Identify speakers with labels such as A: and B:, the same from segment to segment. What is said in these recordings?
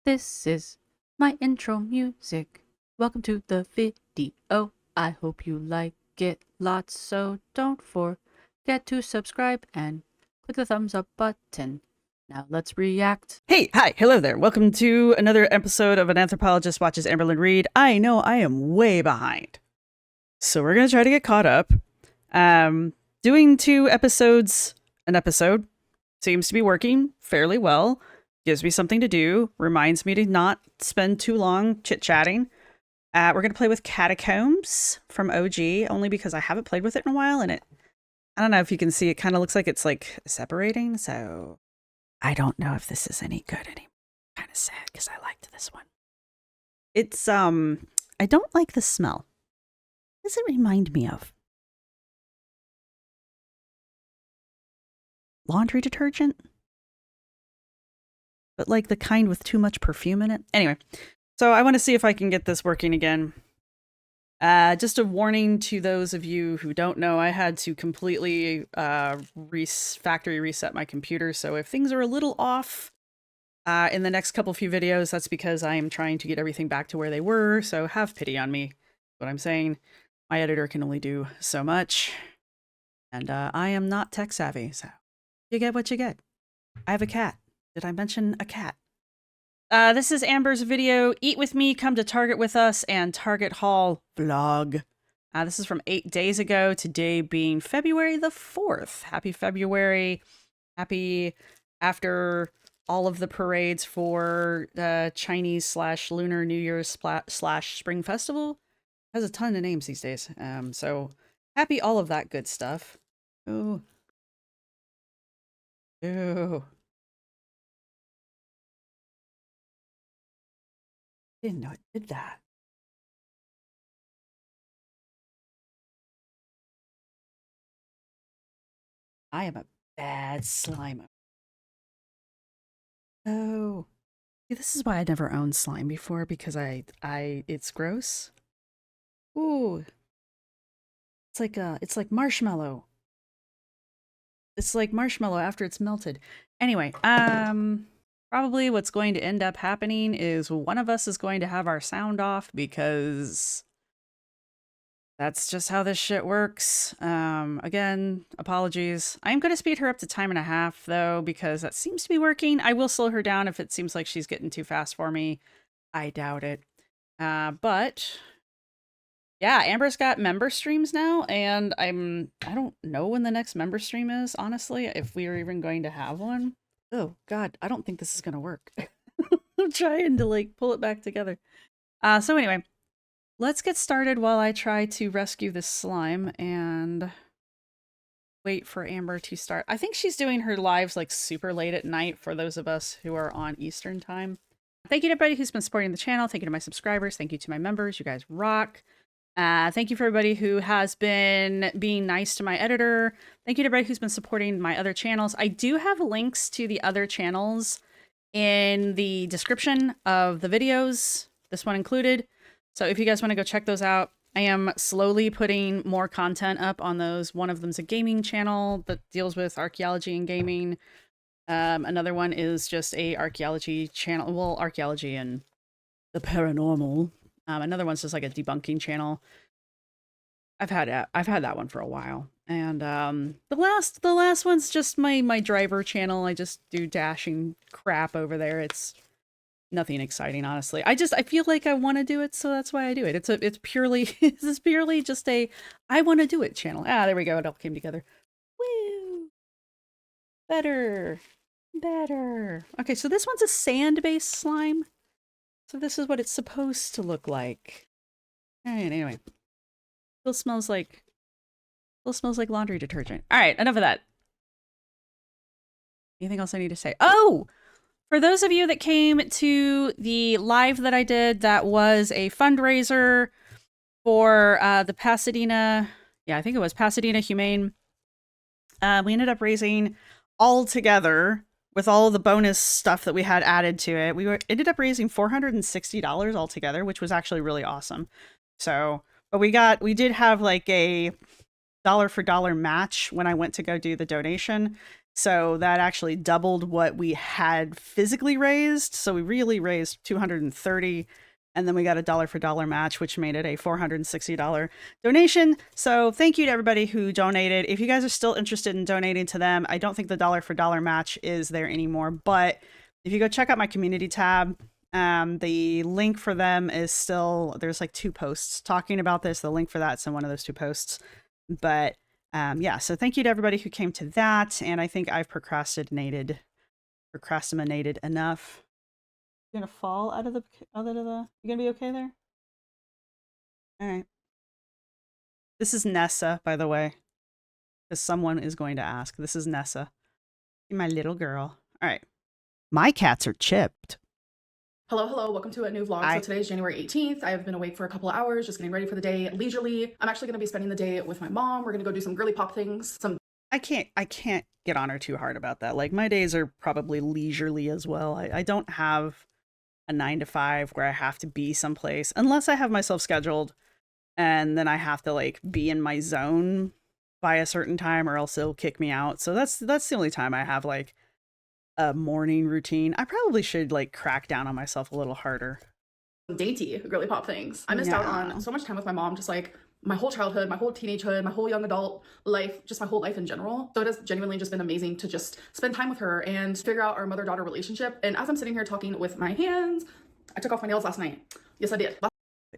A: This is my intro music. Welcome to the video. I hope you like it lots, so don't forget to subscribe and click the thumbs up button. Now let's react.
B: Hey, hi, hello there. Welcome to another episode of An Anthropologist Watches Amberlynn Read. I know I am way behind, so we're going to try to get caught up. Doing 2 episodes an episode seems to be working fairly well. Gives me something to do. Reminds me to not spend too long chit-chatting. We're going to play with Catacombs from OG, only because I haven't played with it in a while, and I don't know if you can see, it kind of looks like it's like separating, so I don't know if this is any good anymore. Kind of sad because I liked this one. It's I don't like the smell. What does it remind me of? Laundry detergent? But like the kind with too much perfume in it. Anyway, so I want to see if I can get this working again. Just a warning to those of you who don't know, I had to completely factory reset my computer. So if things are a little off in the next few videos, that's because I am trying to get everything back to where they were. So have pity on me. What I'm saying, my editor can only do so much. And I am not tech savvy, so you get what you get. I have a cat. Did I mention a cat? This is Amber's video, Eat With Me, Come to Target With Us, and Target Haul vlog. This is from 8 days ago, today being February the 4th. Happy February. Happy after all of the parades for Chinese/Lunar New Year's / Spring Festival. Has a ton of names these days. So happy all of that good stuff. Ooh. Ooh. Didn't know it did that. I am a bad slimer. Oh. See, this is why I never owned slime before, because it's gross. Ooh. It's like marshmallow. It's like marshmallow after it's melted. Anyway, probably what's going to end up happening is one of us is going to have our sound off because that's just how this shit works. Again, apologies. I'm going to speed her up to 1.5 though, because that seems to be working. I will slow her down if it seems like she's getting too fast for me. I doubt it. But yeah, Amber's got member streams now, and I don't know when the next member stream is, honestly, if we are even going to have one. Oh god, I don't think this is gonna work. I'm trying to like pull it back together. So anyway, let's get started while I try to rescue this slime and wait for Amber to start. I think she's doing her lives like super late at night for those of us who are on Eastern time. Thank you to everybody who's been supporting the channel. Thank you to my subscribers. Thank you to my members. You guys rock. Thank you for everybody who has been being nice to my editor. Thank you to everybody who's been supporting my other channels. I do have links to the other channels in the description of the videos, this one included. So if you guys want to go check those out, I am slowly putting more content up on those. One of them's a gaming channel that deals with archaeology and gaming. Another one is just a archaeology channel, well, archaeology and the paranormal. Another one's just like a debunking channel. I've had that one for a while. And the last one's just my driver channel. I just do dashing crap over there. It's nothing exciting, honestly. I feel like I want to do it, so that's why I do it. It's purely just a I want to do it channel. Ah, there we go. It all came together. Woo! Better. Okay, so this one's a sand-based slime. So this is what it's supposed to look like. All right, anyway. Still smells like laundry detergent. All right, enough of that. Anything else I need to say? Oh! For those of you that came to the live that I did, that was a fundraiser for the Pasadena, yeah, I think it was Pasadena Humane. We ended up raising all together, with all the bonus stuff that we had added to it, we ended up raising $460 altogether, which was actually really awesome. So, but we did have like a dollar for dollar match when I went to go do the donation. So that actually doubled what we had physically raised. So we really raised 230, and then we got a dollar for dollar match, which made it a $460 donation. So thank you to everybody who donated. If you guys are still interested in donating to them, I don't think the dollar for dollar match is there anymore, but if you go check out my community tab, the link for them is still, there's like 2 posts talking about this. The link for that's in one of those 2 posts. But yeah, so thank you to everybody who came to that. And I think I've procrastinated enough. You're gonna fall out of the, you gonna be okay there? All right. This is Nessa, by the way, because someone is going to ask. This is Nessa, my little girl. All right. My cats are chipped.
C: Hello, hello, welcome to a new vlog. So today is January 18th. I have been awake for a couple of hours, just getting ready for the day leisurely. I'm actually gonna be spending the day with my mom. We're gonna go do some girly pop things.
B: I can't get on her too hard about that. Like, my days are probably leisurely as well. I don't have a 9 to 5 where I have to be someplace unless I have myself scheduled, and then I have to like be in my zone by a certain time or else it'll kick me out. So that's the only time I have like a morning routine. I probably should like crack down on myself a little harder.
C: Dainty girly pop things. I missed out on so much time with my mom, just like my whole childhood, my whole teenagehood, my whole young adult life, just my whole life in general. So it has genuinely just been amazing to just spend time with her and figure out our mother-daughter relationship. And as I'm sitting here talking with my hands, I took off my nails last night. Yes, I did.
B: Put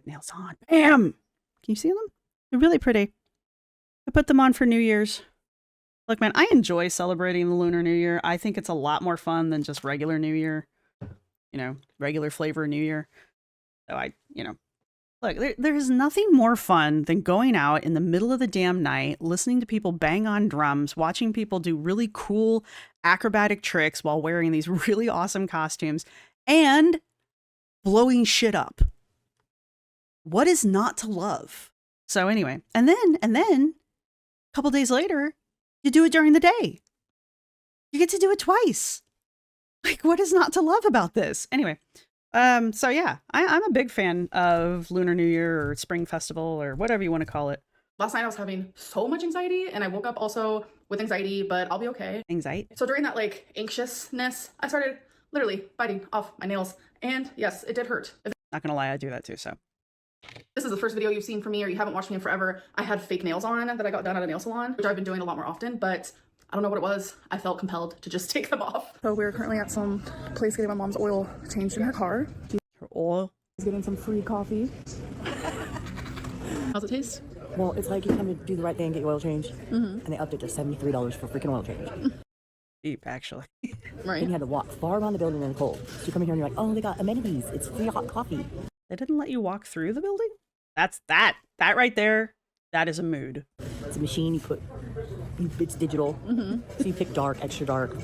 B: nails on. Bam! Can you see them? They're really pretty. I put them on for New Year's. Look, man, I enjoy celebrating the Lunar New Year. I think it's a lot more fun than just regular New Year. You know, regular flavor New Year. So look, there's nothing more fun than going out in the middle of the damn night, listening to people bang on drums, watching people do really cool acrobatic tricks while wearing these really awesome costumes, and blowing shit up. What is not to love? So anyway, and then a couple days later, you do it during the day. You get to do it twice. Like, what is not to love about this? Anyway, so yeah, I'm a big fan of Lunar New Year or Spring Festival or whatever you want to call it.
C: Last night I was having so much anxiety and I woke up also with anxiety, but I'll be okay.
B: Anxiety?
C: So during that like anxiousness, I started literally biting off my nails. And yes, it did hurt.
B: Not gonna lie, I do that too, so.
C: This is the first video you've seen from me or you haven't watched me in forever. I had fake nails on that I got done at a nail salon, which I've been doing a lot more often, but I don't know what it was. I felt compelled to just take them off. So we're currently at some place getting my mom's oil changed in her car.
B: Her oil?
C: She's getting some free coffee. How's it taste?
D: Well, it's like you come to do the right thing, get your oil changed, and they upped it to $73 for freaking oil change.
B: Cheap, actually.
C: Right.
D: And you had to walk far around the building in the cold. So you come in here and you're like, oh, they got amenities. It's free hot coffee.
B: They didn't let you walk through the building? That's that right there. That is a mood.
D: It's a machine. It's digital. So you pick dark, extra dark.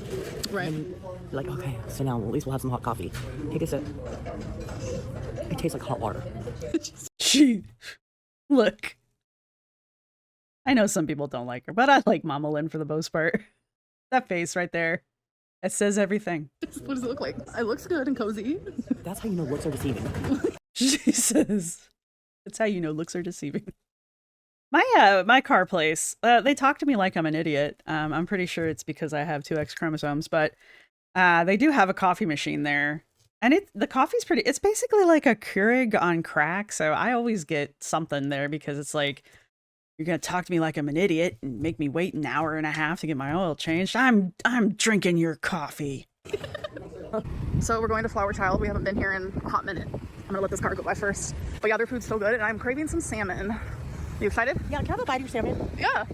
C: Right.
D: And you're like, okay, so now at least we'll have some hot coffee. Take a sip. It tastes like hot water.
B: Gee, look. I know some people don't like her, but I like Mama Lynn for the most part. That face right there. It says everything.
C: What does it look like? It looks good and cozy.
D: That's how you know looks are deceiving.
B: Jesus. That's how you know looks are deceiving. My car place, they talk to me like I'm an idiot. I'm pretty sure it's because I have 2 X chromosomes, but they do have a coffee machine there. And the coffee's pretty, it's basically like a Keurig on crack. So I always get something there because it's like, you're going to talk to me like I'm an idiot and make me wait an hour and a half to get my oil changed. I'm drinking your coffee.
C: So we're going to Flower Child. We haven't been here in a hot minute. I'm gonna let this car go by first. But yeah, their food's so good and I'm craving some salmon. You excited?
D: Yeah, can I have a bite of your salmon?
C: Yeah.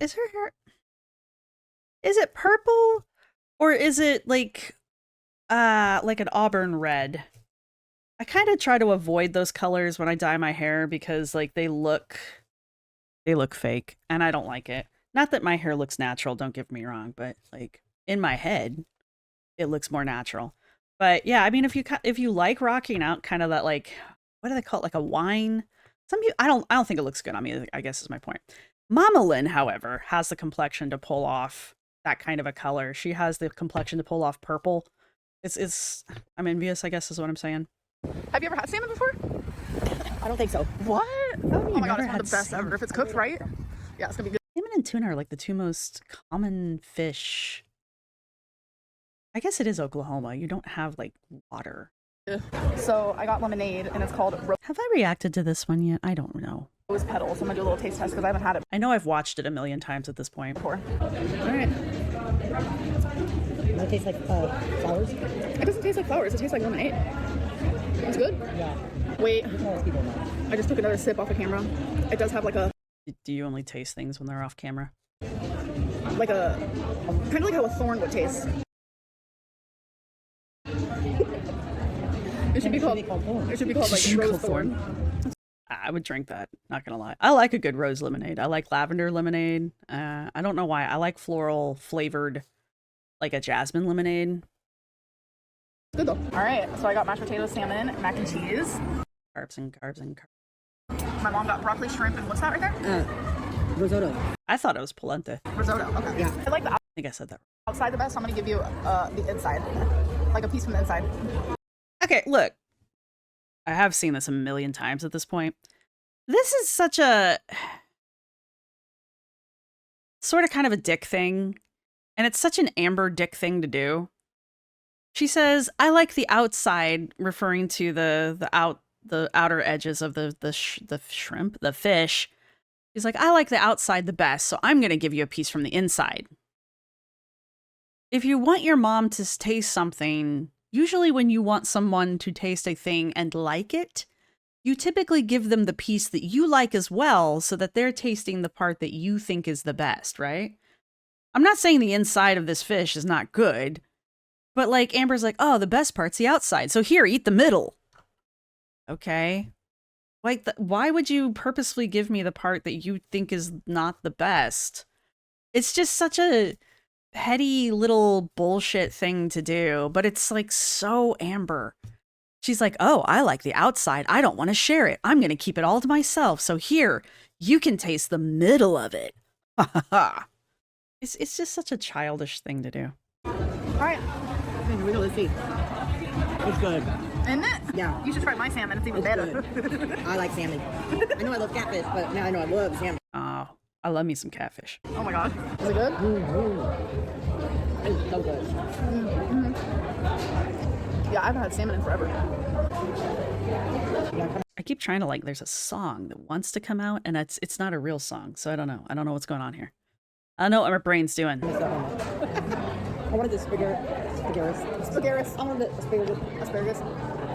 B: Is her hair, is it purple or is it like an auburn red? I kind of try to avoid those colors when I dye my hair because like they look fake and I don't like it. Not that my hair looks natural, don't get me wrong, but like in my head, it looks more natural. But yeah, I mean, if you like rocking out kind of that, like, what do they call it? Like a wine. Some people, I don't think it looks good on me, I guess is my point. Mama Lynn, however, has the complexion to pull off that kind of a color. She has the complexion to pull off purple. I'm envious, I guess is what I'm saying.
C: Have you ever had salmon before?
D: I don't think so.
C: What?
B: Oh
C: Oh my god, it's one of the best ever. If it's cooked right, yeah, it's gonna be good.
B: Salmon and tuna are like the two most common fish. I guess it is Oklahoma. You don't have like water.
C: So I got lemonade, and it's called
B: Have I reacted to this one yet? I don't know.
C: Rose Petals. I'm gonna do a little taste test because I haven't had it
B: I know I've watched it a million times at this point.
C: before.
B: All right.
D: Does it taste like flowers?
C: It doesn't taste like flowers. It tastes like lemonade. It's good.
D: Yeah.
C: Wait,
D: Most people know.
C: I just took another sip off the camera. It does have like a
B: Do you only taste things when they're off camera?
C: kind of like how a thorn would taste. It should be called
D: thorn.
C: It should be called like
B: Should be
C: rose
B: called thorn.
C: thorn.
B: I would drink that. Not gonna lie. I like a good rose lemonade. I like lavender lemonade. I don't know why. I like floral flavored, like a jasmine lemonade.
C: Good though. All right, so I got mashed potatoes, salmon, mac and cheese.
B: Carbs and carbs and carbs.
C: My mom got broccoli, shrimp, and what's that right there?
D: Risotto.
B: I thought it was polenta. I
C: Risotto. Okay.
D: Yeah.
C: I like the
B: think I said that.
C: outside the best. So I'm gonna give you the inside, like a piece from the inside.
B: Okay, look. I have seen this a million times at this point. This is such a sort of kind of a dick thing. And it's such an Amber dick thing to do. She says, I like the outside, referring to the outer edges of the shrimp, the fish. She's like, I like the outside the best, so I'm going to give you a piece from the inside. If you want your mom to taste something, usually when you want someone to taste a thing and like it, you typically give them the piece that you like as well, so that they're tasting the part that you think is the best, right? I'm not saying the inside of this fish is not good, but like Amber's like, oh, the best part's the outside, so here, eat the middle. Okay. Like, why would you purposefully give me the part that you think is not the best? It's just such a petty little bullshit thing to do, but it's like so Amber. She's like, oh, I like the outside. I don't want to share it. I'm going to keep it all to myself. So here, you can taste the middle of it. Ha ha ha. It's just such a childish thing to do.
C: All right,
D: Here we go. Let's see. It's good.
C: isn't it?
D: Yeah.
C: You should try my salmon. It's even
D: It's
C: better.
D: good. I like salmon. I know I love catfish, but now I know I love salmon.
B: Oh, I love me some catfish.
C: Oh my god, is it good?
D: It's so good.
C: Yeah, I haven't had salmon in forever.
B: I keep trying to like, there's a song that wants to come out, and it's not a real song, so I don't know. I don't know what's going on here. I don't know what my brain's doing.
D: I wanted the asparagus. I wanted the
C: Asparagus.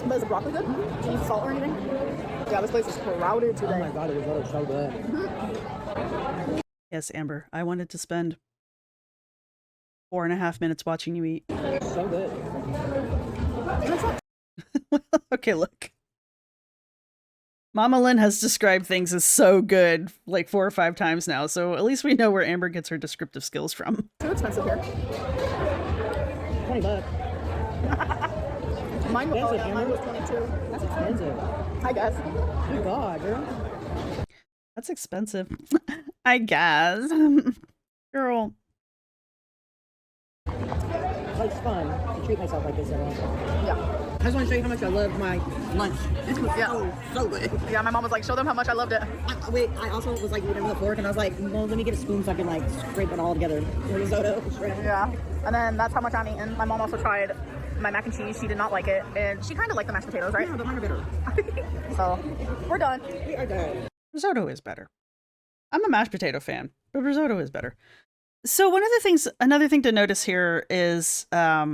C: But is the broccoli good? Do you need salt or anything? Yeah, this place is crowded today.
D: Oh my god, it was so good.
B: Yes, Amber, I wanted to spend 4.5 minutes watching you eat.
D: So good.
B: Okay, look. Mama Lynn has described things as so good like 4 or 5 times now, so at least we know where Amber gets her descriptive skills from.
C: Too expensive here.
D: $20.
C: Mine,
D: That's
C: oh,
D: a
C: yeah, mine was
D: hamburger?
C: 22.
D: That's expensive.
C: I guess.
D: Good god, girl.
B: That's expensive. I guess. Girl.
D: It's fun to treat myself like this every once in a while.
C: Yeah.
D: I just want to show you how much I love my lunch. This was
C: Yeah.
D: so good.
C: Yeah, my mom was like, show them how much I loved it.
D: I also was like eating with a fork, and I was like, well, let me get a spoon so I can like scrape it all together. Risotto, shrimp.
C: Yeah. And then that's how much I'm eating. My mom also tried my mac and cheese. She did not like it. And she kind of liked the mashed potatoes, right?
D: Yeah, but mine are better.
C: So, we're done.
D: We are done.
B: Risotto is better. I'm a mashed potato fan, but risotto is better. So another thing to notice here is, I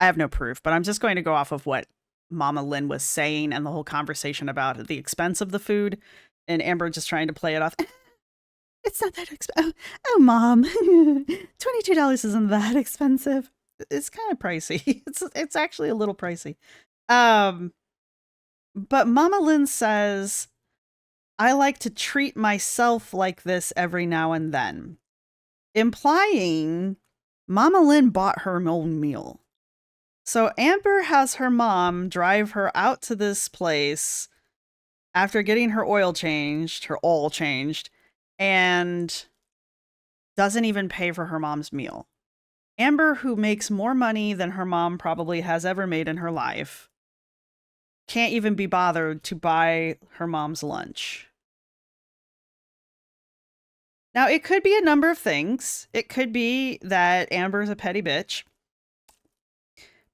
B: have no proof, but I'm just going to go off of what Mama Lynn was saying and the whole conversation about the expense of the food, and Amber just trying to play it off. It's not that expensive. Oh, Mom, $22 isn't that expensive. It's kind of pricey. It's actually a little pricey. But Mama Lynn says, I like to treat myself like this every now and then, implying Mama Lynn bought her own meal. So Amber has her mom drive her out to this place after getting her oil changed, and doesn't even pay for her mom's meal. Amber, who makes more money than her mom probably has ever made in her life, can't even be bothered to buy her mom's lunch. Now, it could be a number of things. It could be that Amber is a petty bitch.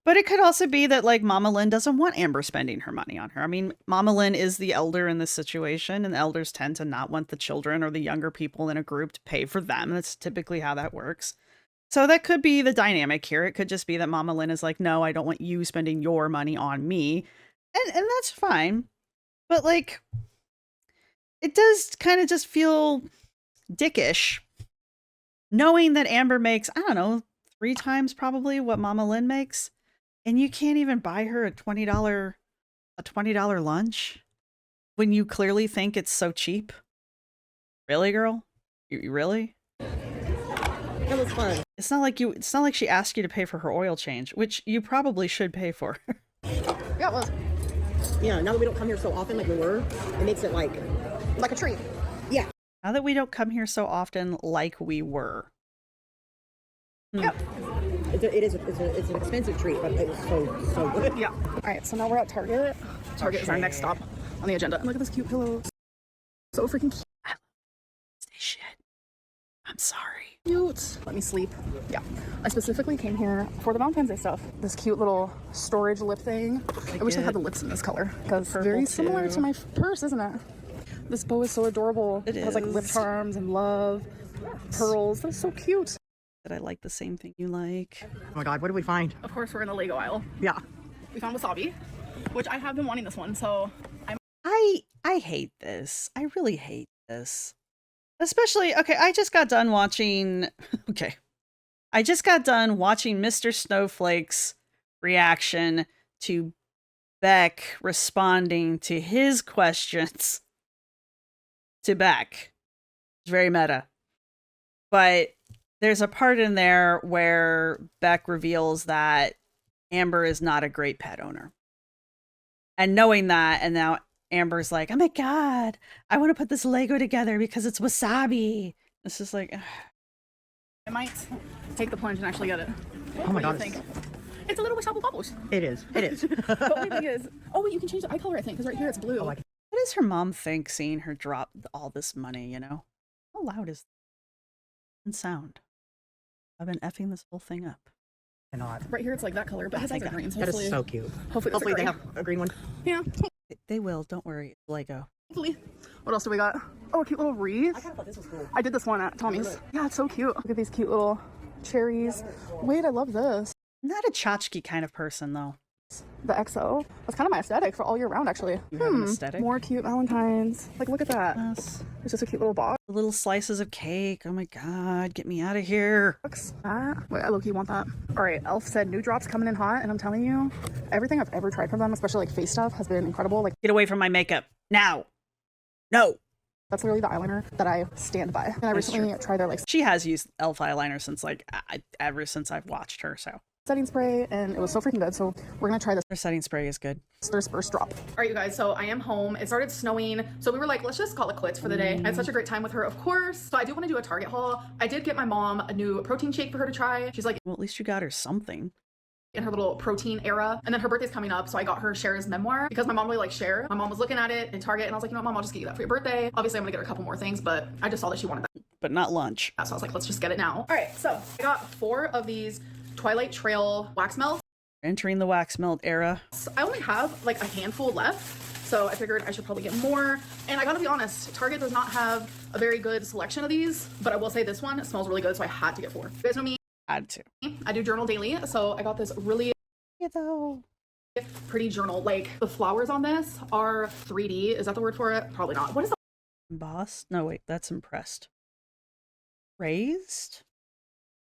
B: But it could also be that, like, Mama Lynn doesn't want Amber spending her money on her. I mean, Mama Lynn is the elder in this situation, and the elders tend to not want the children or the younger people in a group to pay for them. That's typically how that works. So that could be the dynamic here. It could just be that Mama Lynn is like, no, I don't want you spending your money on me. And that's fine. But, like, it does kind of just feel dickish knowing that Amber makes, I don't know, 3 times probably what Mama Lynn makes. And you can't even buy her a $20 lunch when you clearly think it's so cheap. Really, girl? You really?
D: That was fun.
B: It's not like she asked you to pay for her oil change, which you probably should pay for.
C: Yeah, it was
D: Yeah, now that we don't come here so often like we were, it makes it like
C: like a treat.
D: Yeah.
B: Now that we don't come here so often like we were.
C: Yep.
D: It's an expensive treat, but it's so good.
C: Yeah. All right, so now we're at Target. Target is our next stop on the agenda. Look at this cute pillow. So freaking cute.
B: Shit. I'm sorry.
C: Cute. Let me sleep. Yeah. I specifically came here for the Valentine's Day stuff. This cute little storage lip thing. I wish I had the lips in this color because it's very similar to my purse, isn't it? This bow is so adorable. It has like lip charms and love, pearls. That's so cute.
B: That I like the same thing you like.
D: Oh my god, what did we find?
C: Of course, we're in the Lego aisle.
D: Yeah.
C: We found wasabi, which I have been wanting this one, so
B: I hate this. I really hate this. Especially, okay, I just got done watching Mr. Snowflake's reaction to Beck responding to his questions to Beck. It's very meta. But there's a part in there where Beck reveals that Amber is not a great pet owner. And knowing that, and now Amber's like, oh my god, I want to put this Lego together because it's wasabi. This is like,
C: I might take the plunge and actually get it.
D: Oh my god.
C: What do you think? It's a little wasabi bubbles.
D: It is. It is.
C: But wait, thing is, oh wait, you can change the eye color, I think, because right here it's blue.
B: what does her mom think seeing her drop all this money, you know? How loud is that? And sound? I've been effing this whole thing up.
D: Cannot.
C: Right here it's like that color, but his eyes are green. So
D: That is so cute.
C: Hopefully
D: they have a green one.
C: Yeah.
B: They will, don't worry. It's Lego.
C: Hopefully. What else do we got? Oh, a cute little wreath.
D: I kind of thought this was cool.
C: I did this one at Tommy's. Yeah, it's so cute. Look at these cute little cherries. Wait, I love this.
B: I'm not a tchotchke kind of person, though.
C: The XO. That's kind of my aesthetic for all year round, actually.
B: You have an aesthetic?
C: More cute Valentines. Like, look at that.
B: Yes.
C: It's just a cute little box.
B: The little slices of cake. Oh my god, get me out of here.
C: Wait, I low-key want that. All right, Elf said new drops coming in hot, and I'm telling you, everything I've ever tried from them, especially like face stuff, has been incredible. Like,
B: Get away from my makeup. Now. No.
C: that's literally the eyeliner that I stand by. And I recently tried their like
B: She has used e.l.f. eyeliner since ever since I've watched her, so.
C: setting spray, and it was so freaking good. So we're gonna try this.
B: Her setting spray is good.
C: Their first drop. All right, you guys, so I am home. It started snowing, so we were like, let's just call it quits for the day. I had such a great time with her, of course. So I do want to do a Target haul. I did get my mom a new protein shake for her to try. She's like
B: Well, at least you got her something.
C: in her little protein era, and then her birthday's coming up, so I got her Cher's memoir because my mom really likes Cher. My mom was looking at it in Target, and I was like, you know what, Mom, I'll just get you that for your birthday. Obviously, I'm gonna get her a couple more things, but I just saw that she wanted that,
B: But not lunch.
C: so I was like, let's just get it now. All right, so I got 4 of these Twilight Trail wax melts.
B: Entering the wax melt era.
C: I only have like a handful left, so I figured I should probably get more. And I gotta be honest, Target does not have a very good selection of these, but I will say this one smells really good, so I had to get 4. You guys know me,
B: Had to.
C: I do journal daily, so I got this really
B: Yeah, though.
C: pretty journal. Like, the flowers on this are 3D. Is that the word for it? Probably not. What is the
B: Embossed? No, wait, that's impressed. Raised?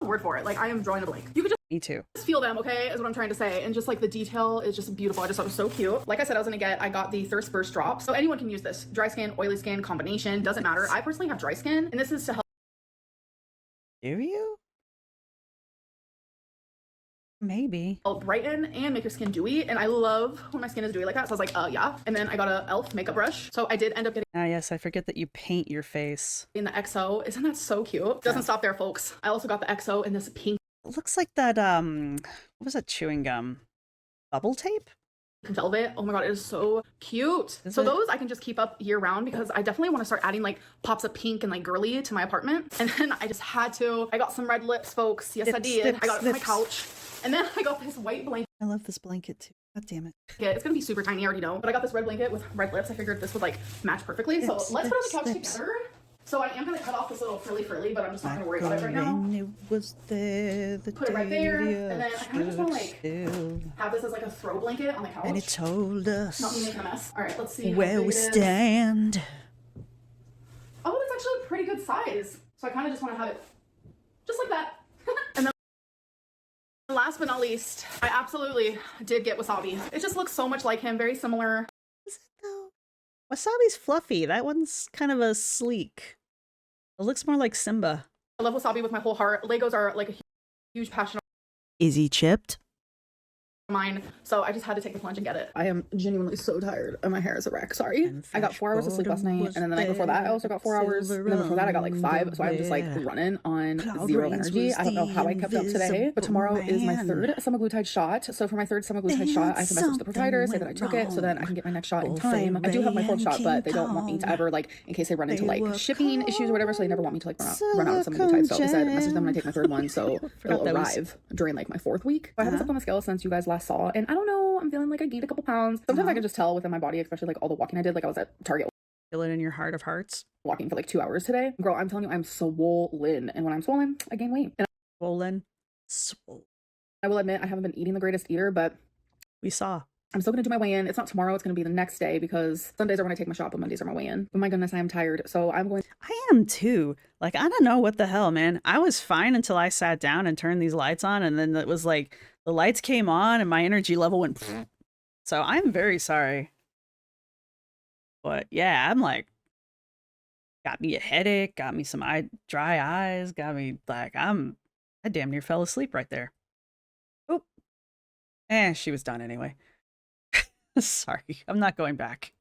C: word for it? Like, I am drawing a blank. You could
B: Me too.
C: just feel them, okay, is what I'm trying to say. And just like the detail is just beautiful. I just thought it was so cute. Like I said, I got the Thirst Burst drops. So anyone can use this. Dry skin, oily skin, combination, doesn't matter. I personally have dry skin, and this is to help
B: Do you? Maybe.
C: brighten and make your skin dewy. And I love when my skin is dewy like that. So I was like, yeah. And then I got a e.l.f. makeup brush. So I did end up getting
B: Ah, yes, I forget that you paint your face.
C: in the XO. Isn't that so cute? Doesn't stop there, folks. I also got the XO in this pink
B: It looks like that, what was that chewing gum? Bubble tape?
C: velvet. Oh my god, it is so cute. So those I can just keep up year round because I definitely want to start adding like pops of pink and like girly to my apartment. And then I just had to. I got some red lips, folks. Yes, I did. I got it for my couch. And then I got this white blanket.
B: I love this blanket too. God damn it.
C: It's gonna be super tiny, I already know. But I got this red blanket with red lips. I figured this would like match perfectly. So let's put on the couch together. So I am gonna cut off this little frilly, but I'm just not gonna worry about it right now.
B: It was there the
C: Put it right there, and then I kind of just want to like have this as like a throw blanket on the couch.
B: And it told us
C: not me making a mess. All right, let's see
B: where we stand.
C: Oh, it's actually a pretty good size. So I kind of just want to have it just like that. And then last but not least, I absolutely did get Wasabi. It just looks so much like him, very similar.
B: Is it though? Wasabi's fluffy. That one's kind of a sleek. It looks more like Simba.
C: I love Wasabi with my whole heart. Legos are like a huge passion
B: Is he chipped?
C: mine, so I just had to take the plunge and get it. I am genuinely so tired and my hair is a wreck. Sorry. I got 4 hours of sleep last night, and then the night before that I also got 4 hours, and then before that I got like 5, so I'm just like running on zero energy. I don't know how I kept up today, but tomorrow is my 3rd semaglutide shot. So for my 3rd semaglutide shot, I have to message the provider, say that I took it, so then I can get my next shot in time. I do have my 4th shot, but they don't want me to ever like, in case I run into like shipping issues or whatever, so they never want me to like run out of semaglutide. So I said message them when I take my 3rd one, so it'll arrive during like my 4th week. I haven't stepped on the scale since you guys last saw, and I don't know, I'm feeling like I gained a couple pounds. Sometimes I can just tell within my body, especially like all the walking I did. Like I was at Target.
B: Feel it in your heart of hearts.
C: Walking for like 2 hours today. Girl, I'm telling you, I'm swollen. And when I'm swollen, I gain weight. And
B: Swollen.
C: I will admit, I haven't been eating the greatest eater, but
B: We saw.
C: I'm still gonna do my weigh-in. It's not tomorrow, it's gonna be the next day because Sundays are when I take my shot, but Mondays are my weigh-in. But my goodness, I am tired. So I'm going.
B: I am too. Like, I don't know what the hell, man. I was fine until I sat down and turned these lights on, and then it was like the lights came on and my energy level went. So I'm very sorry. But yeah, I'm like, got me a headache, got me some dry eyes, got me like, I damn near fell asleep right there. Oh, she was done anyway. Sorry, I'm not going back.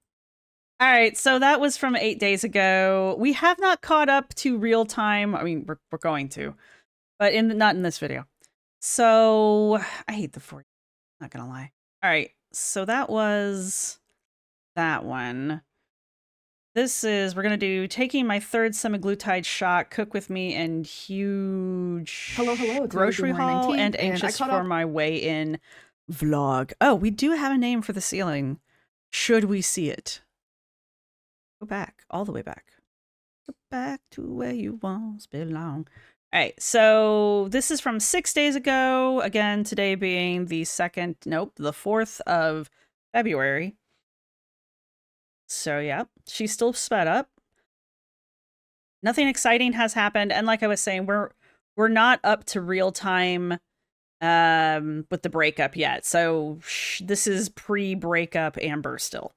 B: All right, so that was from 8 days ago. We have not caught up to real time. I mean, we're going to, but not in this video. So I hate the 40. Not gonna lie. All right, so that was that one. We're gonna do taking my 3rd semaglutide shot, cook with me, and huge
C: Hello,
B: grocery haul, and anxious for my weigh-in vlog. Oh, we do have a name for the ceiling. Should we see it? Go back, all the way back. Go back to where you once belong. All right, so this is from 6 days ago. Again, today being the 4th of February. So yeah, she's still sped up. Nothing exciting has happened, and like I was saying, we're not up to real time with the breakup yet. So this is pre-breakup Amber still.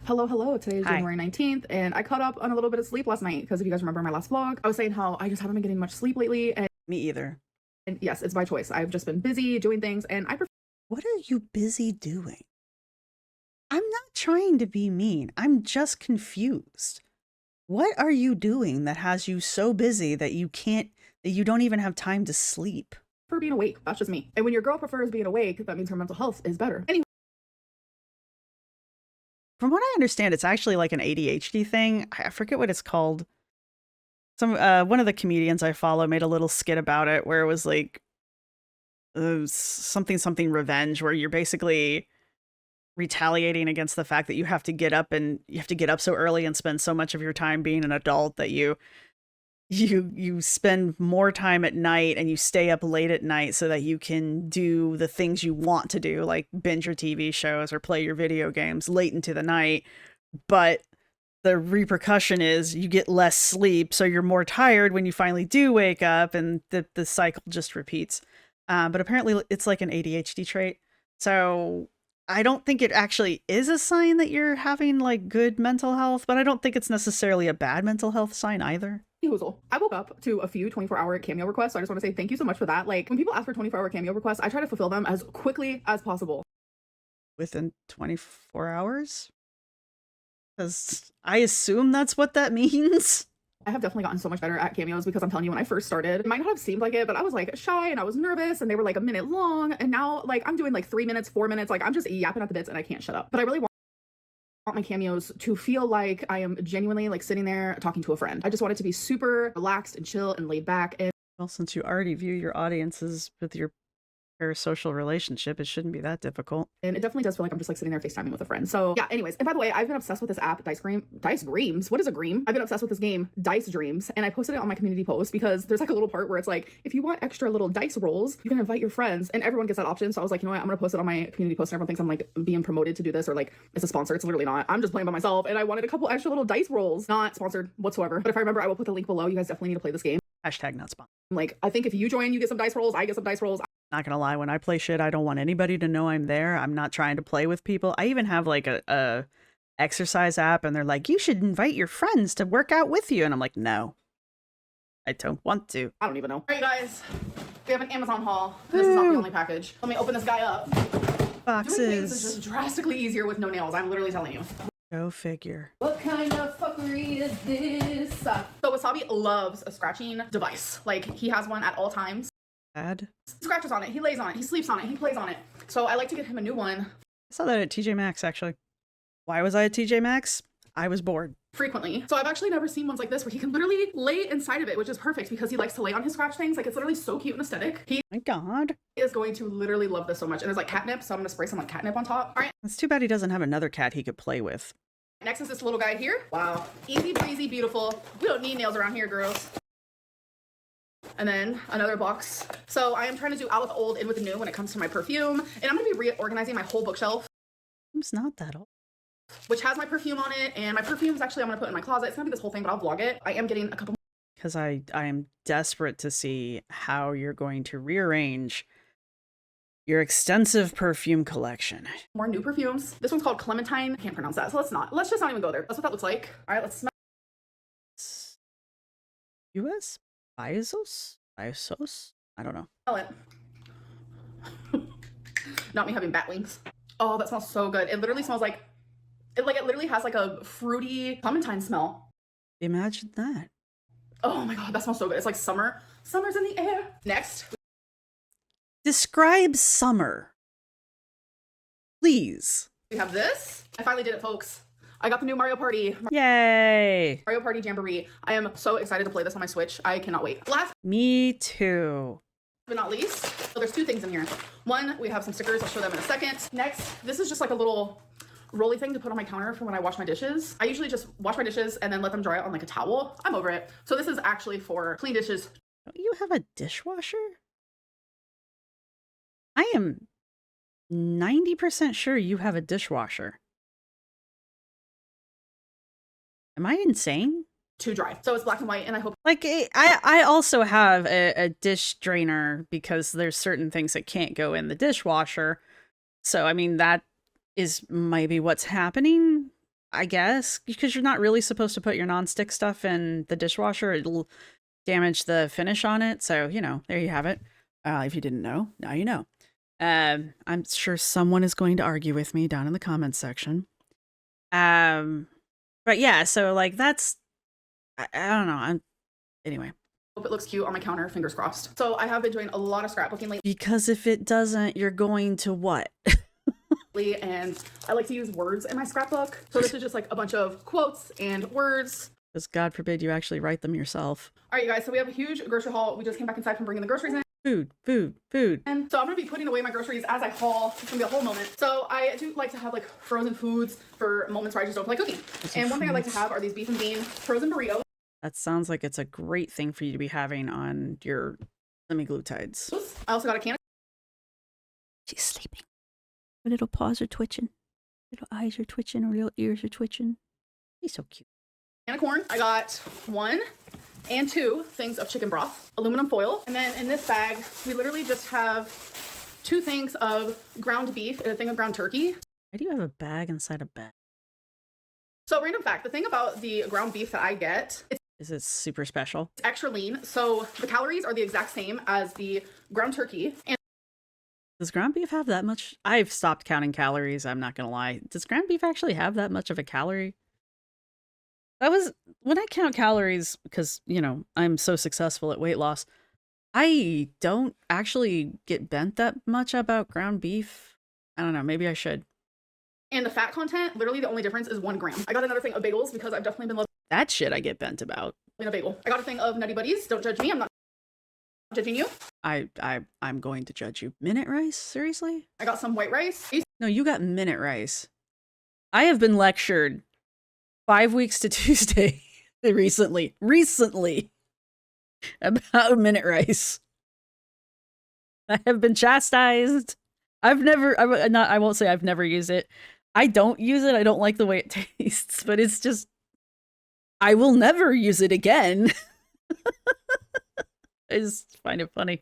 C: Hello. Today is January 19th, and I caught up on a little bit of sleep last night because if you guys remember my last vlog, I was saying how I just haven't been getting much sleep lately. And
B: me either.
C: And yes, it's by choice. I've just been busy doing things, and I prefer.
B: What are you busy doing? I'm not trying to be mean. I'm just confused. What are you doing that has you so busy that you don't even have time to sleep?
C: For being awake. That's just me. And when your girl prefers being awake, that means her mental health is better. Anyway.
B: From what I understand, it's actually like an ADHD thing. I forget what it's called. One of the comedians I follow made a little skit about it where it was like something revenge, where you're basically retaliating against the fact that you have to get up so early and spend so much of your time being an adult that you spend more time at night and you stay up late at night so that you can do the things you want to do, like binge your TV shows or play your video games late into the night. But the repercussion is you get less sleep, so you're more tired when you finally do wake up, and the cycle just repeats. But apparently it's like an ADHD trait. So I don't think it actually is a sign that you're having like good mental health, but I don't think it's necessarily a bad mental health sign either.
C: I woke up to a few 24-hour cameo requests, so I just want to say thank you so much for that. Like, when people ask for 24-hour cameo requests, I try to fulfill them as quickly as possible.
B: Within 24 hours? Because I assume that's what that means.
C: I have definitely gotten so much better at cameos because I'm telling you, when I first started, it might not have seemed like it, but I was like shy and I was nervous and they were like a minute long. And now like I'm doing like 3 minutes, 4 minutes, like I'm just yapping at the bits and I can't shut up. But I really want my cameos to feel like I am genuinely like sitting there talking to a friend. I just want it to be super relaxed and chill and laid back. And
B: well, since you already view your audiences with your parasocial relationship, it shouldn't be that difficult.
C: And it definitely does feel like I'm just like sitting there FaceTiming with a friend. So yeah, anyways. And by the way, I've been obsessed with this app, Dice Dreams. What is a Dream? I've been obsessed with this game, Dice Dreams. And I posted it on my community post because there's like a little part where it's like, if you want extra little dice rolls, you can invite your friends and everyone gets that option. So I was like, you know what? I'm going to post it on my community post and everyone thinks I'm like being promoted to do this or like it's a sponsor. It's literally not. I'm just playing by myself and I wanted a couple extra little dice rolls. Not sponsored whatsoever. But if I remember, I will put the link below. You guys definitely need to play this game.
B: Hashtag not sponsored.
C: Like, I think if you join, you get some dice rolls. I get some dice rolls.
B: Not gonna lie, when I play shit, I don't want anybody to know I'm there. I'm not trying to play with people. I even have like a exercise app and they're like, you should invite your friends to work out with you. And I'm like, no, I don't want to.
C: I don't even know. All right, guys, we have an Amazon haul. This is not the only package. Let me open this guy up.
B: Boxes.
C: Doing things is just drastically easier with no nails. I'm literally telling you.
B: Go figure.
C: What kind of fuckery is this? So Wasabi loves a scratching device. Like, he has one at all times.
B: Bad.
C: Scratches on it, he lays on it, he sleeps on it, he plays on it. So I like to get him a new one.
B: I saw that at TJ Maxx, actually. Why was I at TJ Maxx? I was bored.
C: Frequently. So I've actually never seen ones like this where he can literally lay inside of it, which is perfect because he likes to lay on his scratch things. Like, it's literally so cute and aesthetic. He
B: My God.
C: is going to literally love this so much. And there's like catnip, so I'm gonna spray some like catnip on top. All right.
B: It's too bad he doesn't have another cat he could play with.
C: Next is this little guy here. Wow. Easy breezy, beautiful. We don't need nails around here, girls. And then another box. So I am trying to do out with the old, in with the new when it comes to my perfume. And I'm going to be reorganizing my whole bookshelf.
B: It's not that old.
C: Which has my perfume on it. And my perfume's actually I'm going to put in my closet. It's going to be this whole thing, but I'll vlog it. I am getting a couple.
B: Because I am desperate to see how you're going to rearrange your extensive perfume collection.
C: More new perfumes. This one's called Clementine. I can't pronounce that. So let's just not even go there. That's what that looks like. All right, let's smell.
B: US? Biosos? Biosos? I don't know.
C: Smell it. Not me having bat wings. Oh, that smells so good. It literally smells like it literally has like a fruity clementine smell.
B: Imagine that.
C: Oh my God, that smells so good. It's like summer. Summer's in the air. Next.
B: Describe summer. Please.
C: We have this. I finally did it, folks. I got the new Mario Party.
B: Yay.
C: Mario Party Jamboree. I am so excited to play this on my Switch. I cannot wait. Last
B: Me too.
C: but not least, so there's two things in here. One, we have some stickers. I'll show them in a second. Next, this is just like a little rolly thing to put on my counter for when I wash my dishes. I usually just wash my dishes and then let them dry on like a towel. I'm over it. So this is actually for clean dishes.
B: Don't you have a dishwasher? I am 90% sure you have a dishwasher. Am I insane?
C: To dry. So it's black and white, and I hope
B: Like, I also have a dish drainer because there's certain things that can't go in the dishwasher. So, I mean, that is maybe what's happening, I guess, because you're not really supposed to put your nonstick stuff in the dishwasher. It'll damage the finish on it. So, you know, there you have it. If you didn't know, now you know. I'm sure someone is going to argue with me down in the comments section. But yeah, so like that's, I don't know. Anyway.
C: it looks cute on my counter, fingers crossed. So I have been doing a lot of scrapbooking lately.
B: Because if it doesn't, you're going to what?
C: And I like to use words in my scrapbook. So this is just like a bunch of quotes and words.
B: Because God forbid you actually write them yourself.
C: All right, you guys, so we have a huge grocery haul. We just came back inside from bringing the groceries in.
B: Food.
C: And so I'm going to be putting away my groceries as I haul. It's going to be a whole moment. So I do like to have like frozen foods for moments where I just don't feel like cooking. And one thing I like to have are these beef and bean frozen burritos.
B: That sounds like it's a great thing for you to be having on your semi-glutides.
C: I also got a can of
A: She's sleeping. Her little paws are twitching. Little eyes are twitching. Her little ears are twitching. She's so cute.
C: corn. I got 1 and 2 things of chicken broth, aluminum foil. And then in this bag, we literally just have 2 things of ground beef and a thing of ground turkey.
B: Why do you have a bag inside a bag?
C: So random fact, the thing about the ground beef that I get,
B: Is it super special?
C: it's extra lean. So the calories are the exact same as the ground turkey. And
B: Does ground beef have that much? I've stopped counting calories, I'm not gonna lie. Does ground beef actually have that much of a calorie? That was when I count calories because, you know, I'm so successful at weight loss. I don't actually get bent that much about ground beef. I don't know. Maybe I should.
C: And the fat content, literally the only difference is 1 gram. I got another thing of bagels because I've definitely been loving
B: That shit I get bent about.
C: a bagel. I got a thing of Nutty Buddies. Don't judge me. I'm not judging you.
B: I'm going to judge you. Minute rice? Seriously?
C: I got some white rice.
B: No, you got minute rice. I have been lectured 5 weeks to Tuesday recently about minute rice. I have been chastised. I won't say I've never used it. I don't use it. I don't like the way it tastes, but it's just, I will never use it again. I just find it funny.
C: I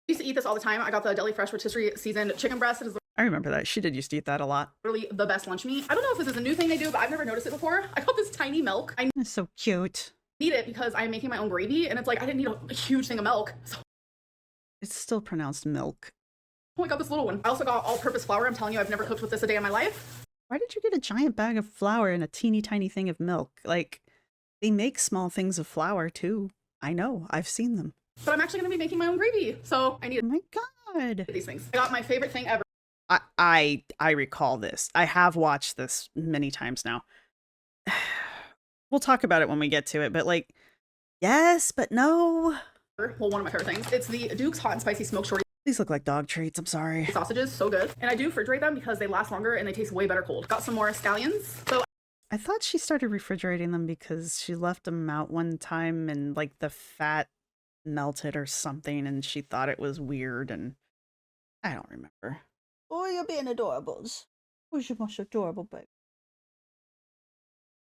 C: used to eat this all the time. I got the Deli Fresh rotisserie seasoned chicken breast. It is
B: I remember that. She did used to eat that a lot.
C: literally the best lunch meat. I don't know if this is a new thing they do, but I've never noticed it before. I got this tiny milk. I
B: It's so cute.
C: need it because I'm making my own gravy, and it's like I didn't need a huge thing of milk. So
B: It's still pronounced milk.
C: I got this little one. I also got all-purpose flour. I'm telling you, I've never cooked with this a day in my life.
B: Why did you get a giant bag of flour and a teeny tiny thing of milk? Like, they make small things of flour too. I know. I've seen them.
C: But I'm actually going to be making my own gravy, so I
B: Oh
C: need
B: my god.
C: these things. I got my favorite thing ever.
B: I recall this. I have watched this many times now. We'll talk about it when we get to it, but like, yes, but no.
C: Well, one of my favorite things. It's the Duke's Hot and Spicy Smoked Shorty
B: These look like dog treats. I'm sorry.
C: sausages. So good. And I do refrigerate them because they last longer and they taste way better cold. Got some more scallions. So
B: I thought she started refrigerating them because she left them out one time and like the fat melted or something and she thought it was weird and I don't remember. Oh, you're being adorables. Who's your most adorable baby?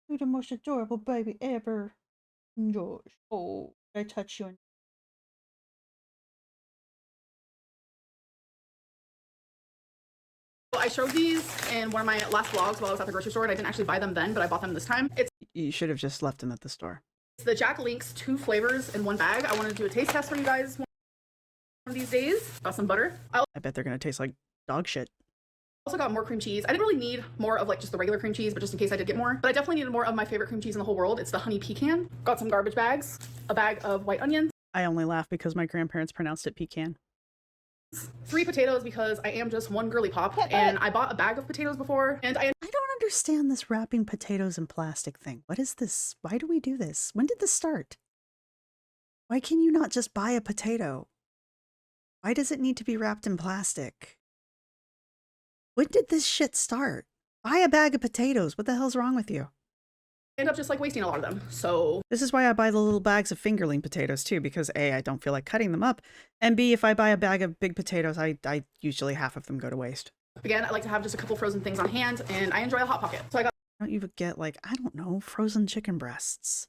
B: You're the most adorable baby ever. George. Oh, I touch you.
C: I showed these in one of my last vlogs while I was at the grocery store, and I didn't actually buy them then, but I bought them this time. It's
B: You should have just left them at the store.
C: the Jack Link's 2 flavors in 1 bag. I want to do a taste test for you guys one of these days. Got some butter. I
B: I bet they're going to taste like dog shit.
C: also got more cream cheese. I didn't really need more of like just the regular cream cheese, but just in case I did get more. But I definitely needed more of my favorite cream cheese in the whole world. It's the honey pecan. Got some garbage bags, a bag of white onions,
B: I only laugh because my grandparents pronounced it pecan.
C: 3 potatoes because I am just one girly pop, and I bought a bag of potatoes before, and I
B: I don't understand this wrapping potatoes in plastic thing. What is this? Why do we do this? When did this start? Why can you not just buy a potato? Why does it need to be wrapped in plastic? When did this shit start? Buy a bag of potatoes. What the hell's wrong with you?
C: end up just like wasting a lot of them. So
B: This is why I buy the little bags of fingerling potatoes too, because A, I don't feel like cutting them up, and B, if I buy a bag of big potatoes, I usually half of them go to waste.
C: again, I like to have just a couple frozen things on hand, and I enjoy a Hot Pocket. So I got
B: Don't you get like, I don't know, frozen chicken breasts?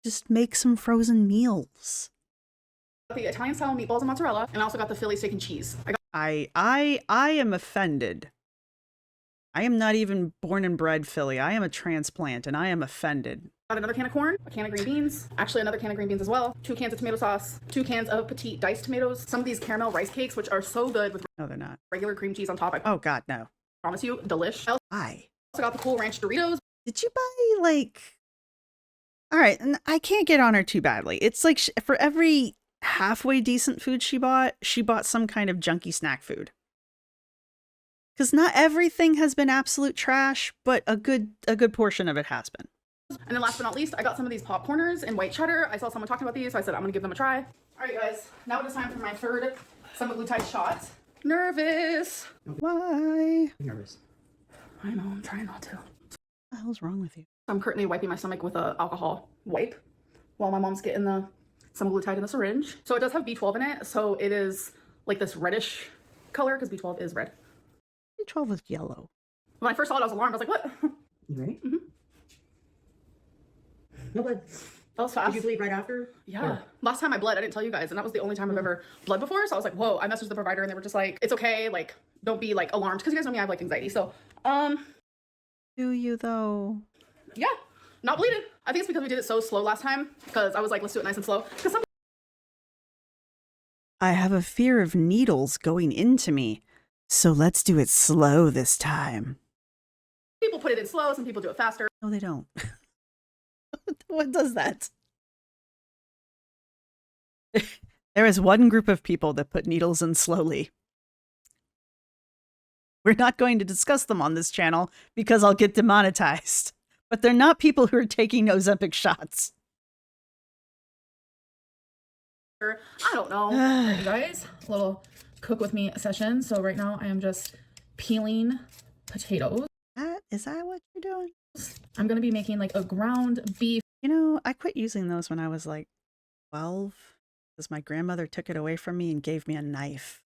B: Just make some frozen meals.
C: the Italian style meatballs and mozzarella, and I also got the Philly steak and cheese. I
B: I am offended. I am not even born and bred Philly. I am a transplant, and I am offended.
C: got another can of corn, a can of green beans, actually another can of green beans as well, 2 cans of tomato sauce, 2 cans of petite diced tomatoes, some of these caramel rice cakes, which are so good with
B: No, they're not.
C: regular cream cheese on top. I
B: Oh God, no.
C: promise you, delish. I
B: Why?
C: also got the Cool Ranch Doritos.
B: Did you buy like? All right, and I can't get on her too badly. It's like for every halfway decent food she bought some kind of junky snack food. Because not everything has been absolute trash, but a good portion of it has been.
C: And then last but not least, I got some of these popcorners in white cheddar. I saw someone talking about these, so I said I'm gonna give them a try. All right, guys, now it is time for my 3rd semaglutide shot. Nervous.
B: Why?
D: Nervous.
C: I know, I'm trying not to.
B: What the hell's wrong with you?
C: I'm currently wiping my stomach with a alcohol wipe while my mom's getting the semaglutide in the syringe. So it does have B12 in it, so it is like this reddish color because B12 is red.
B: B12 is yellow.
C: When I first saw it, I was alarmed. I was like, what?
D: You ready?
C: Mhm.
D: No blood.
C: That was fast.
D: Did you bleed right after?
C: Yeah.
D: Or-
C: Last time I bled, I didn't tell you guys, and that was the only time I've ever bled before. So I was like, whoa. I messaged the provider, and they were just like, it's okay. Like, don't be like alarmed, because you guys know me, I have like anxiety. So,
B: Do you though?
C: yeah, not bleeding. I think it's because we did it so slow last time, because I was like, let's do it nice and slow. Because some
B: I have a fear of needles going into me, so let's do it slow this time.
C: people put it in slow, some people do it faster.
B: No, they don't. What does that? There is one group of people that put needles in slowly. We're not going to discuss them on this channel because I'll get demonetized. But they're not people who are taking Ozempic shots.
C: I don't know. All right, you guys, a little cook with me session. So right now I am just peeling potatoes.
B: Is that what you're doing?
C: I'm going to be making like a ground beef.
B: You know, I quit using those when I was like 12 because my grandmother took it away from me and gave me a knife.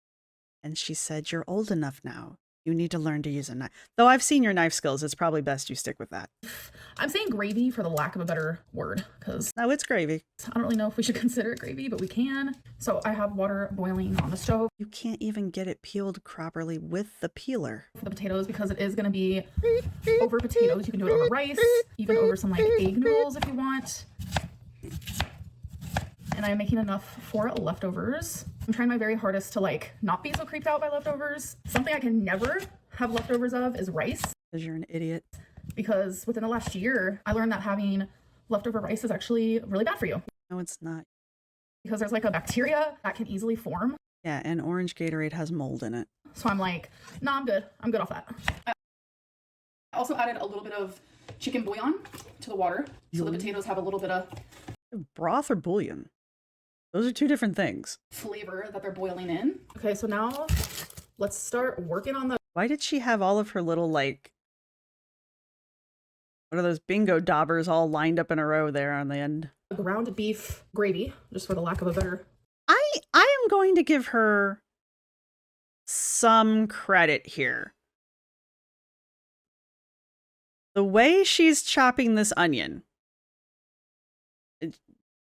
B: And she said, "You're old enough now. You need to learn to use a knife." Though I've seen your knife skills, it's probably best you stick with that.
C: I'm saying gravy for the lack of a better word because
B: No, it's gravy.
C: I don't really know if we should consider it gravy, but we can. So I have water boiling on the stove
B: You can't even get it peeled properly with the peeler.
C: for the potatoes because it is going to be over potatoes. You can do it over rice, even over some like egg noodles if you want. And I'm making enough for leftovers. I'm trying my very hardest to like not be so creeped out by leftovers. Something I can never have leftovers of is rice.
B: Because you're an idiot.
C: Because within the last year, I learned that having leftover rice is actually really bad for you.
B: No, it's not.
C: Because there's like a bacteria that can easily form.
B: Yeah, and orange Gatorade has mold in it.
C: So I'm like, nah, I'm good. I'm good off that. I also added a little bit of chicken bouillon to the water. So the potatoes have a little bit of
B: Broth or bouillon? Those are two different things.
C: flavor that they're boiling in. Okay, so now let's start working on the
B: Why did she have all of her little, like, what are those bingo daubers all lined up in a row there on the end?
C: ground beef gravy, just for the lack of a better.
B: I am going to give her some credit here. The way she's chopping this onion,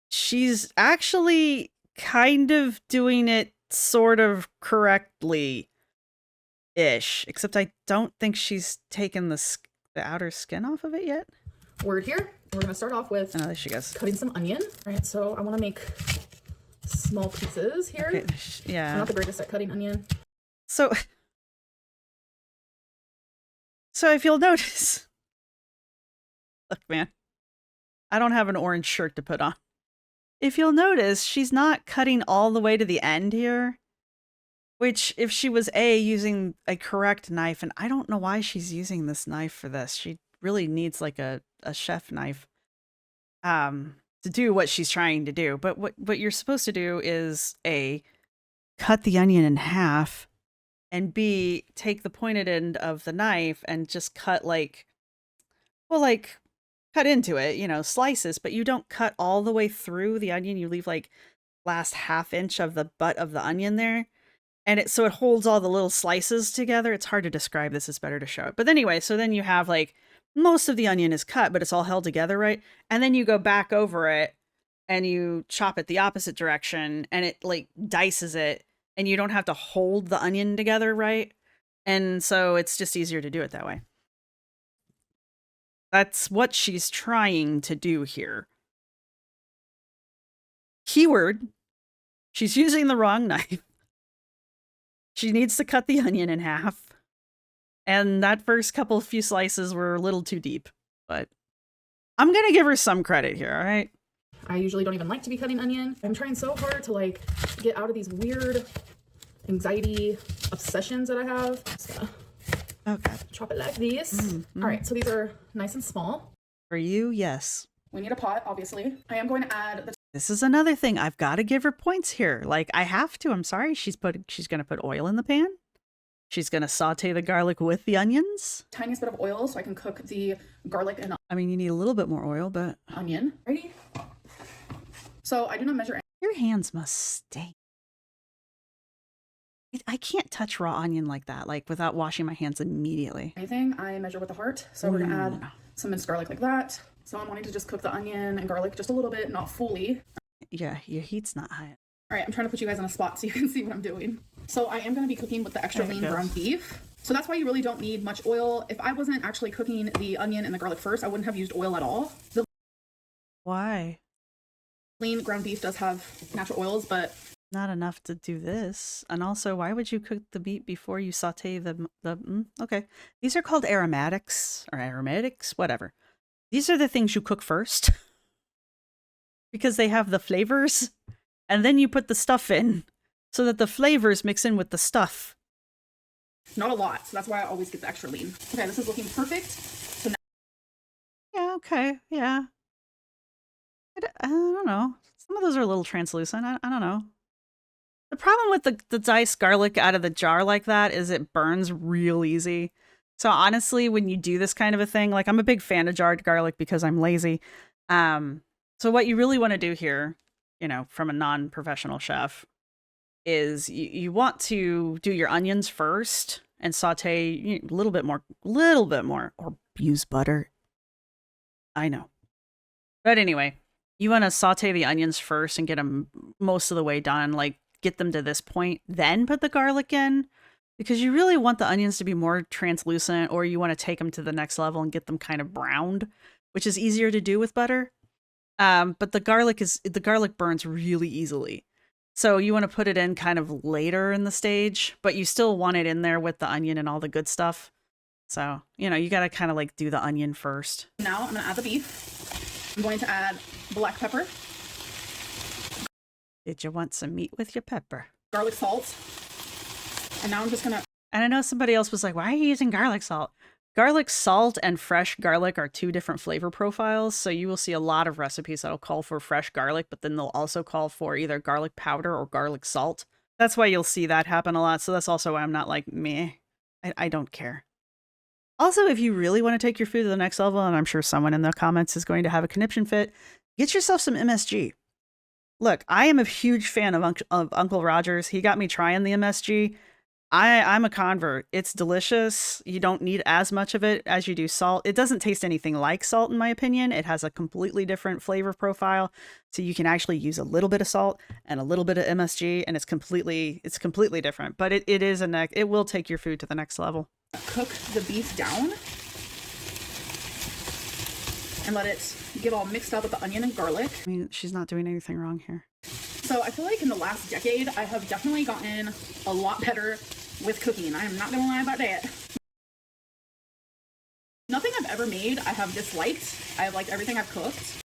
B: she's actually kind of doing it sort of correctly-ish, except I don't think she's taken the outer skin off of it yet.
C: Word here. We're gonna start off with
B: Oh, there she goes.
C: cutting some onion. All right, so I want to make small pieces here.
B: Okay,
C: I'm
B: yeah.
C: not the greatest at cutting onion.
B: So if you'll notice, look, man, I don't have an orange shirt to put on. If you'll notice, she's not cutting all the way to the end here, which if she was using a correct knife, and I don't know why she's using this knife for this. She really needs like a chef knife to do what she's trying to do. But what you're supposed to do is A, cut the onion in half, and B, take the pointed end of the knife and just cut like, well, like cut into it, you know, slices, but you don't cut all the way through the onion. You leave like last half inch of the butt of the onion there. And so it holds all the little slices together. It's hard to describe this. It's better to show it. But anyway, so then you have like most of the onion is cut, but it's all held together, right? And then you go back over it and you chop it the opposite direction and it like dices it and you don't have to hold the onion together, right? And so it's just easier to do it that way. That's what she's trying to do here. Keyword, she's using the wrong knife. She needs to cut the onion in half. And that first few slices were a little too deep. But I'm going to give her some credit here, all right?
C: I usually don't even like to be cutting onion. I'm trying so hard to like get out of these weird anxiety obsessions that I have. So
B: Okay.
C: chop it like this.
B: Mm-hmm.
C: All right, so these are nice and small.
B: For you, yes.
C: We need a pot, obviously. I am going to add the
B: This is another thing. I've got to give her points here. Like, I have to. I'm sorry. She's going to put oil in the pan. She's going to saute the garlic with the onions.
C: tiniest bit of oil so I can cook the garlic and
B: I mean, you need a little bit more oil, but
C: onion. Ready? So I do not measure
B: your hands must stink. I can't touch raw onion like that, like without washing my hands immediately.
C: anything. I measure with the heart. So we're gonna add some minced garlic like that. So I'm wanting to just cook the onion and garlic just a little bit, not fully.
B: Yeah, your heat's not high.
C: All right, I'm trying to put you guys on a spot so you can see what I'm doing. So I am going to be cooking with the extra
B: There it
C: lean
B: goes.
C: ground beef. So that's why you really don't need much oil. If I wasn't actually cooking the onion and the garlic first, I wouldn't have used oil at all. The
B: Why?
C: lean ground beef does have natural oils, but
B: not enough to do this. And also, why would you cook the meat before you saute okay. These are called aromatics or aromatics, whatever. These are the things you cook first because they have the flavors, and then you put the stuff in so that the flavors mix in with the stuff.
C: Not a lot, so that's why I always get the extra lean. Okay, this is looking perfect. So now
B: Yeah, okay, yeah. I don't know. Some of those are a little translucent. I don't know. The problem with the diced garlic out of the jar like that is it burns real easy. So honestly, when you do this kind of a thing, like I'm a big fan of jarred garlic because I'm lazy. So what you really want to do here, you know, from a non-professional chef, is you want to do your onions first and saute a little bit more, or use butter. I know. But anyway, you want to saute the onions first and get them most of the way done, like get them to this point, then put the garlic in, because you really want the onions to be more translucent, or you want to take them to the next level and get them kind of browned, which is easier to do with butter. But the garlic burns really easily. So you want to put it in kind of later in the stage, but you still want it in there with the onion and all the good stuff. So, you know, you got to kind of like do the onion first.
C: now I'm gonna add the beef. I'm going to add black pepper,
B: Did you want some meat with your pepper?
C: garlic salt, and now I'm just gonna
B: And I know somebody else was like, why are you using garlic salt? Garlic salt and fresh garlic are two different flavor profiles. So you will see a lot of recipes that'll call for fresh garlic, but then they'll also call for either garlic powder or garlic salt. That's why you'll see that happen a lot. So that's also why I'm not like, meh, I don't care. Also, if you really want to take your food to the next level, and I'm sure someone in the comments is going to have a conniption fit, get yourself some MSG. Look, I am a huge fan of Uncle Roger's. He got me trying the MSG. I'm a convert. It's delicious. You don't need as much of it as you do salt. It doesn't taste anything like salt, in my opinion. It has a completely different flavor profile. So you can actually use a little bit of salt and a little bit of MSG, and it's completely different. But it will take your food to the next level.
C: cook the beef down and let it get all mixed up with the onion and garlic.
B: I mean, she's not doing anything wrong here.
C: So I feel like in the last decade, I have definitely gotten a lot better with cooking. I am not gonna lie about that. Nothing I've ever made I have disliked. I have liked everything I've cooked.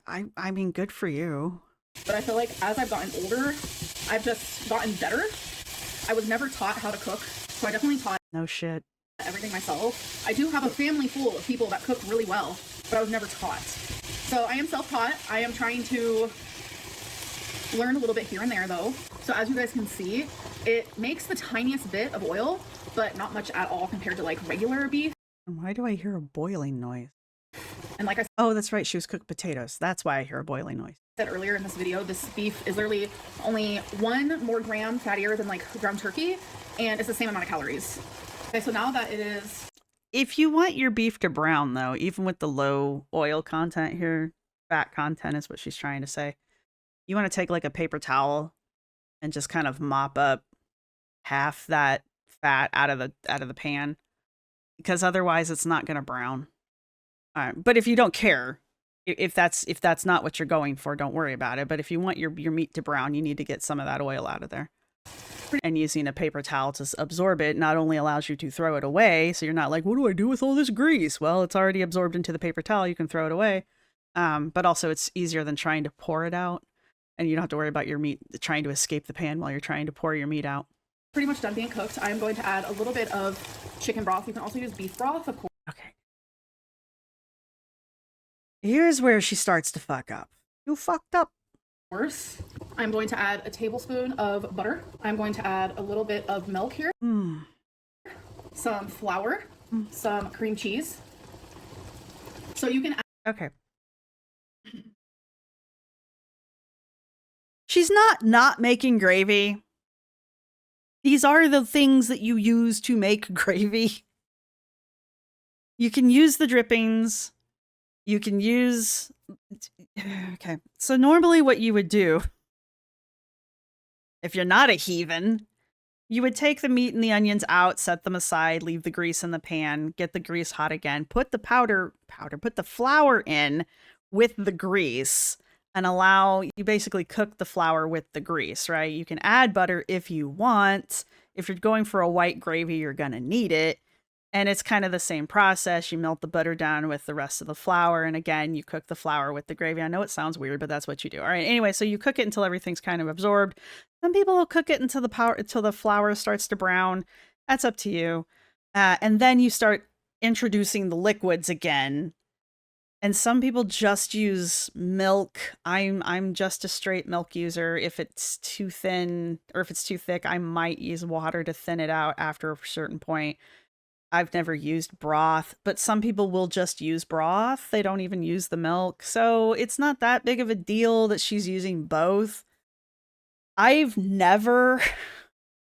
B: I mean, good for you.
C: But I feel like as I've gotten older, I've just gotten better. I was never taught how to cook, so I definitely taught
B: No shit.
C: everything myself. I do have a family full of people that cook really well, but I was never taught. So I am self-taught. I am trying to learn a little bit here and there though. So as you guys can see, it makes the tiniest bit of oil, but not much at all compared to like regular beef.
B: And why do I hear a boiling noise?
C: And like I
B: Oh, that's right. She was cooked potatoes. That's why I hear a boiling noise.
C: said earlier in this video, this beef is literally only 1 more gram fattier than like ground turkey, and it's the same amount of calories. Okay, so now that it is...
B: If you want your beef to brown, though, even with the low oil content here, fat content is what she's trying to say, you want to take like a paper towel and just kind of mop up half that fat out of the pan, because otherwise it's not going to brown. All right, but if you don't care, if that's not what you're going for, don't worry about it. But if you want your meat to brown, you need to get some of that oil out of there. And using a paper towel to absorb it not only allows you to throw it away, so you're not like, what do I do with all this grease? Well, it's already absorbed into the paper towel. You can throw it away. But also it's easier than trying to pour it out. And you don't have to worry about your meat trying to escape the pan while you're trying to pour your meat out.
C: pretty much done being cooked. I am going to add a little bit of chicken broth. You can also use beef broth, of course.
B: Okay. Here's where she starts to fuck up. You fucked up.
C: I'm going to add a tablespoon of butter. I'm going to add a little bit of milk here. Some flour, some cream cheese. So you can add
B: Okay. She's not making gravy. These are the things that you use to make gravy. You can use the drippings. You can use... Okay. So normally what you would do, if you're not a heathen, you would take the meat and the onions out, set them aside, leave the grease in the pan, get the grease hot again, put the put the flour in with the grease, and you basically cook the flour with the grease, right? You can add butter if you want. If you're going for a white gravy, you're going to need it. And it's kind of the same process. You melt the butter down with the rest of the flour. And again, you cook the flour with the gravy. I know it sounds weird, but that's what you do. All right. Anyway, so you cook it until everything's kind of absorbed. Some people will cook it until the flour starts to brown. That's up to you. And then you start introducing the liquids again. And some people just use milk. I'm just a straight milk user. If it's too thin or if it's too thick, I might use water to thin it out after a certain point. I've never used broth, but some people will just use broth. They don't even use the milk. So it's not that big of a deal that she's using both. I've never,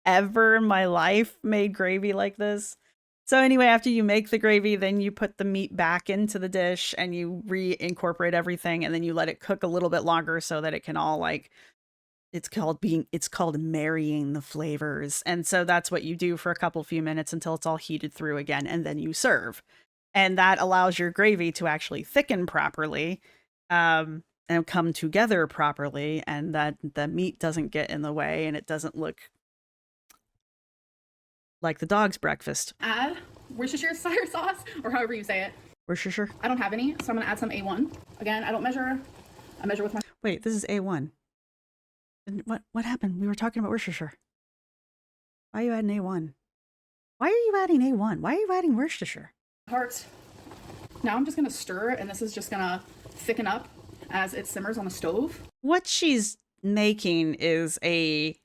B: ever in my life made gravy like this. So anyway, after you make the gravy, then you put the meat back into the dish and you reincorporate everything, and then you let it cook a little bit longer so that it can all it's called marrying the flavors. And so that's what you do for a few minutes until it's all heated through again, and then you serve. And that allows your gravy to actually thicken properly, and come together properly, and that the meat doesn't get in the way and it doesn't look like the dog's breakfast.
C: Add Worcestershire sauce, or however you say it.
B: Worcestershire?
C: I don't have any, so I'm gonna add some A1. Again, I don't measure. I measure with my...
B: Wait, this is A1. And what happened? We were talking about Worcestershire. Why are you adding A1? Why are you adding A1? Why are you adding Worcestershire?
C: Heart. Now I'm just gonna stir, and this is just gonna thicken up as it simmers on the stove.
B: What she's making is I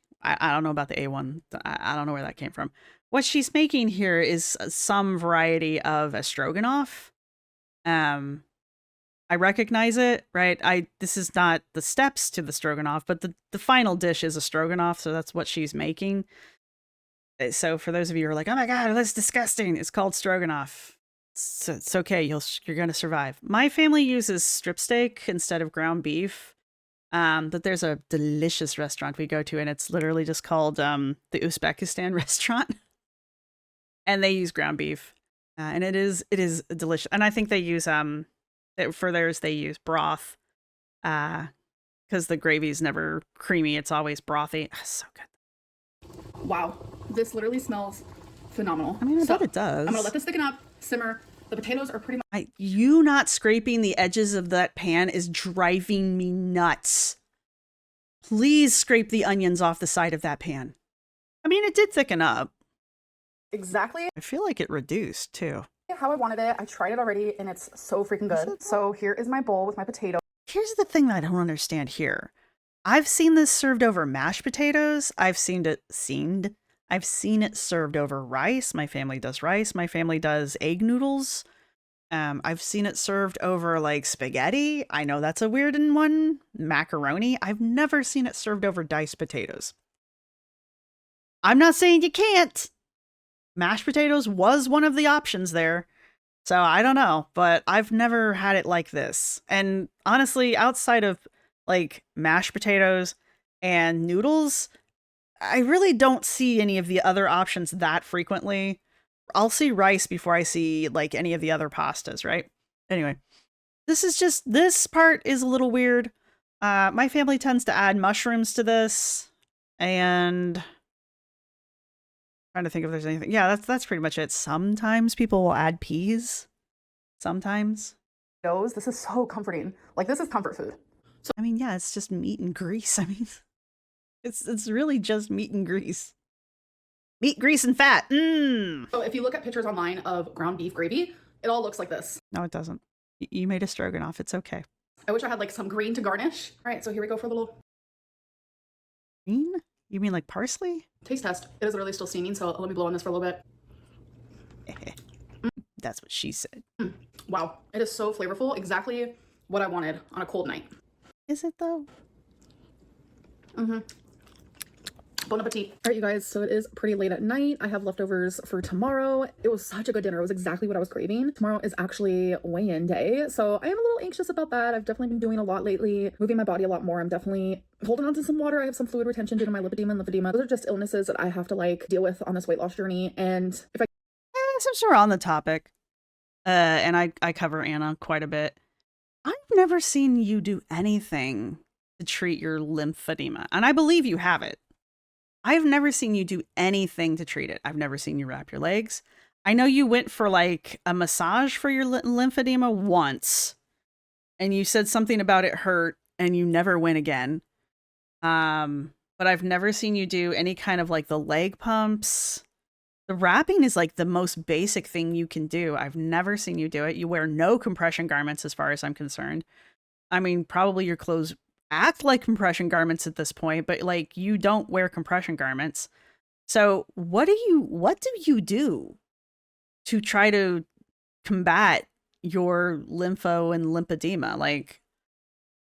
B: don't know about the A1. I don't know where that came from. What she's making here is some variety of a stroganoff. I recognize it, right? This is not the steps to the stroganoff, but the final dish is a stroganoff, so that's what she's making. So for those of you who are like, oh my God, that's disgusting, it's called stroganoff. It's okay, you're gonna survive. My family uses strip steak instead of ground beef. But there's a delicious restaurant we go to, and it's literally just called the Uzbekistan restaurant. And they use ground beef. And it is delicious. And I think they use for theirs they use broth. Because the gravy is never creamy, it's always brothy. So good.
C: Wow, this literally smells phenomenal.
B: I mean, I bet it does.
C: I'm gonna let this thicken up, simmer. The potatoes are pretty much...
B: You not scraping the edges of that pan is driving me nuts. Please scrape the onions off the side of that pan. I mean, it did thicken up.
C: Exactly
B: I feel like it reduced, too.
C: how I wanted it. I tried it already, and it's so freaking good. So here is my bowl with my potato.
B: Here's the thing that I don't understand here. I've seen this served over mashed potatoes. I've seen it served over rice. My family does rice. My family does egg noodles. I've seen it served over like spaghetti. I know that's a weird one. Macaroni. I've never seen it served over diced potatoes. I'm not saying you can't. Mashed potatoes was one of the options there. So I don't know, but I've never had it like this. And honestly, outside of like mashed potatoes and noodles, I really don't see any of the other options that frequently. I'll see rice before I see like any of the other pastas, right? Anyway, this part is a little weird. My family tends to add mushrooms to this, and trying to think if there's anything. Yeah, that's pretty much it. Sometimes people will add peas. Sometimes.
C: This is so comforting. Like, this is comfort food.
B: So, I mean, yeah, it's just meat and grease. I mean, it's really just meat and grease. Meat, grease, and fat.
C: So if you look at pictures online of ground beef gravy, it all looks like this.
B: No, it doesn't. You made a stroganoff. It's okay.
C: I wish I had like some green to garnish. All right, so here we go for a little
B: green. You mean like parsley?
C: Taste test. It is literally still steaming, so let me blow on this for a little bit.
B: That's what she said.
C: Wow, it is so flavorful. Exactly what I wanted on a cold night.
B: Is it though?
C: Bon appetit. All right, you guys, so it is pretty late at night. I have leftovers for tomorrow. It was such a good dinner. It was exactly what I was craving. Tomorrow is actually weigh-in day, so I am a little anxious about that. I've definitely been doing a lot lately, moving my body a lot more. I'm definitely holding on to some water. I have some fluid retention due to my lipedema and lymphedema. Those are just illnesses that I have to like deal with on this weight loss journey. And if I
B: since we're on the topic, and I cover Anna quite a bit, I've never seen you do anything to treat your lymphedema, and I believe you have it. I've never seen you do anything to treat it. I've never seen you wrap your legs. I know you went for like a massage for your lymphedema once, and you said something about it hurt, and you never went again. But I've never seen you do any kind of like the leg pumps. The wrapping is like the most basic thing you can do. I've never seen you do it. You wear no compression garments as far as I'm concerned. I mean, probably your clothes act like compression garments at this point, but like you don't wear compression garments. So what do you do to try to combat your lympho and lymphedema? Like,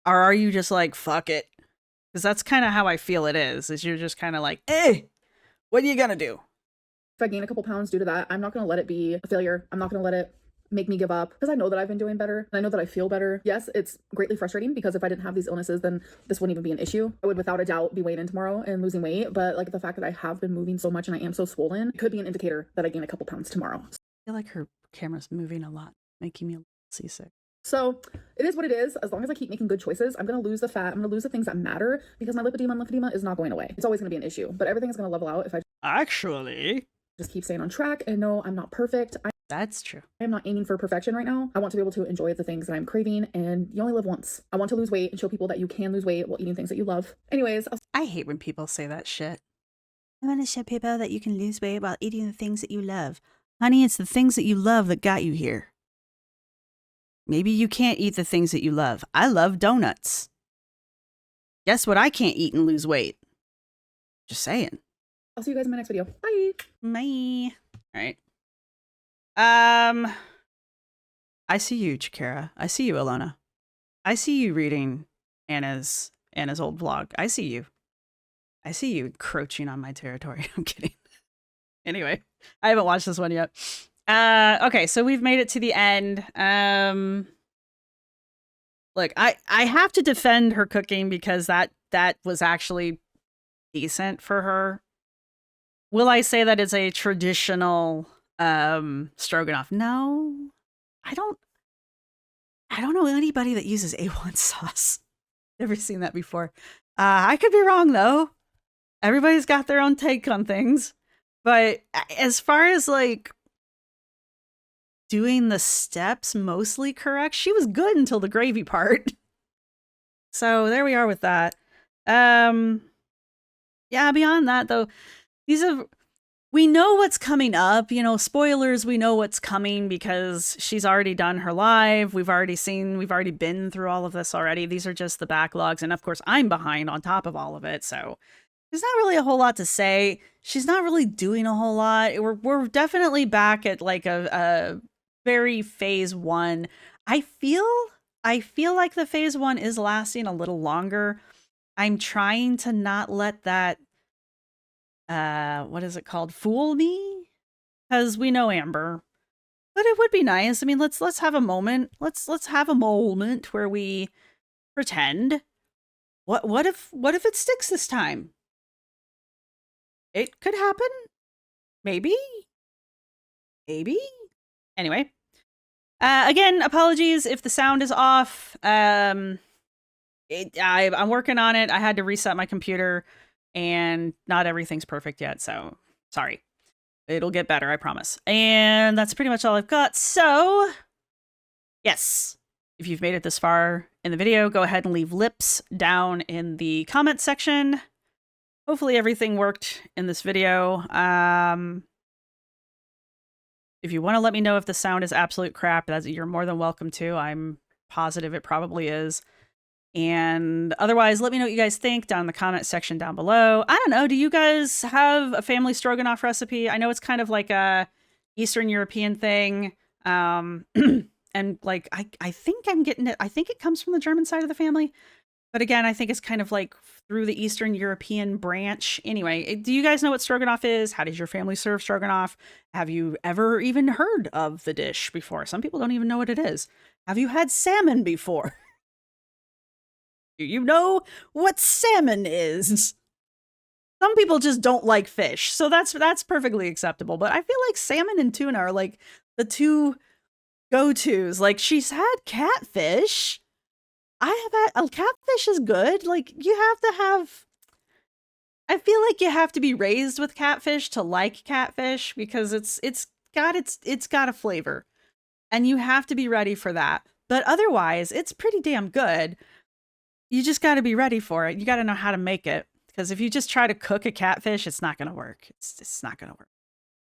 B: or are you just like, fuck it? Because that's kind of how I feel it is you're just kind of like, hey, what are you gonna do?
C: If I gain a couple pounds due to that, I'm not going to let it be a failure. I'm not going to let it make me give up because I know that I've been doing better and I know that I feel better. Yes, it's greatly frustrating because if I didn't have these illnesses, then this wouldn't even be an issue. I would without a doubt be weighing in tomorrow and losing weight. But like the fact that I have been moving so much and I am so swollen could be an indicator that I gain a couple pounds tomorrow.
B: I feel like her camera's moving a lot, making me a little seasick.
C: So it is what it is. As long as I keep making good choices, I'm going to lose the fat. I'm going to lose the things that matter because my lipedema and lymphedema is not going away. It's always going to be an issue, but everything is going to level out if I
B: Actually,
C: just keep staying on track. And no, I'm not perfect.
B: that's true.
C: I'm not aiming for perfection right now. I want to be able to enjoy the things that I'm craving, and you only live once. I want to lose weight and show people that you can lose weight while eating things that you love. Anyways,
B: I hate when people say that shit. I want to show people that you can lose weight while eating the things that you love. Honey, it's the things that you love that got you here. Maybe you can't eat the things that you love. I love donuts. Guess what? I can't eat and lose weight. Just saying.
C: I'll see you guys in my next video. Bye.
B: Bye. All right. I see you, Chikara. I see you, Alona. I see you reading Anna's old vlog. I see you. I see you encroaching on my territory. I'm kidding. Anyway, I haven't watched this one yet. Okay, so we've made it to the end. Look, I have to defend her cooking because that was actually decent for her. Will I say that it's a traditional stroganoff? No. I don't know anybody that uses A1 sauce. Never seen that before. I could be wrong though. Everybody's got their own take on things. But as far as like doing the steps mostly correct, she was good until the gravy part. So there we are with that. Yeah, beyond that though, we know what's coming up, you know, spoilers, we know what's coming because she's already done her live. We've already been through all of this already. These are just the backlogs. And of course I'm behind on top of all of it. So there's not really a whole lot to say. She's not really doing a whole lot. We're definitely back at like a very phase one. I feel like the phase one is lasting a little longer. I'm trying to not let that what is it called? Fool me? Because we know Amber. But it would be nice. I mean, let's have a moment. Let's have a moment where we pretend. What if it sticks this time? It could happen. Maybe. Anyway. Again, apologies if the sound is off. I'm working on it. I had to reset my computer. And not everything's perfect yet, so sorry. It'll get better, I promise. And that's pretty much all I've got. So, yes, if you've made it this far in the video, go ahead and leave lips down in the comment section. Hopefully everything worked in this video. If you want to let me know if the sound is absolute crap, you're more than welcome to. I'm positive it probably is. And otherwise, let me know what you guys think down in the comment section down below. I don't know. Do you guys have a family stroganoff recipe? I know it's kind of like a Eastern European thing. And like, I think I'm getting it. I think it comes from the German side of the family. But again, I think it's kind of like through the Eastern European branch. Anyway, do you guys know what stroganoff is? How does your family serve stroganoff? Have you ever even heard of the dish before? Some people don't even know what it is. Have you had salmon before? Do you know what salmon is? Some people just don't like fish, so that's perfectly acceptable. But I feel like salmon and tuna are like the two go-tos. Like, she's had catfish. I have had, catfish is good. Like, you have to have, I feel like you have to be raised with catfish to like catfish, because it's got a flavor, and you have to be ready for that. But otherwise, it's pretty damn good. You just got to be ready for it. You got to know how to make it, because if you just try to cook a catfish, it's not going to work. It's not going to work.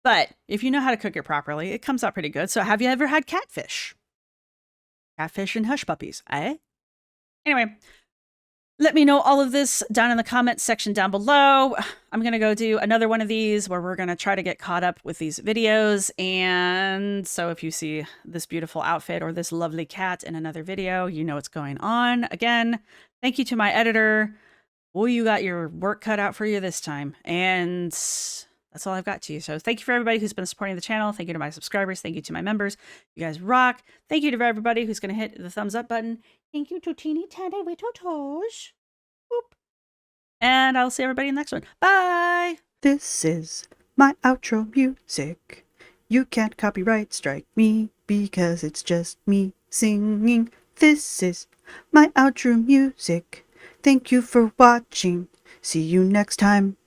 B: But if you know how to cook it properly, it comes out pretty good. So have you ever had catfish? Catfish and hush puppies, eh? Anyway, let me know all of this down in the comments section down below. I'm going to go do another one of these where we're going to try to get caught up with these videos. And so if you see this beautiful outfit or this lovely cat in another video, you know what's going on. Again, thank you to my editor. Boy, you got your work cut out for you this time. And that's all I've got to you. So thank you for everybody who's been supporting the channel. Thank you to my subscribers. Thank you to my members. You guys rock. Thank you to everybody who's going to hit the thumbs up button. Thank you to Teeny Tiny Little Toes. Boop. And I'll see everybody in the next one. Bye.
A: This is my outro music. You can't copyright strike me because it's just me singing. This is my outro music. Thank you for watching. See you next time.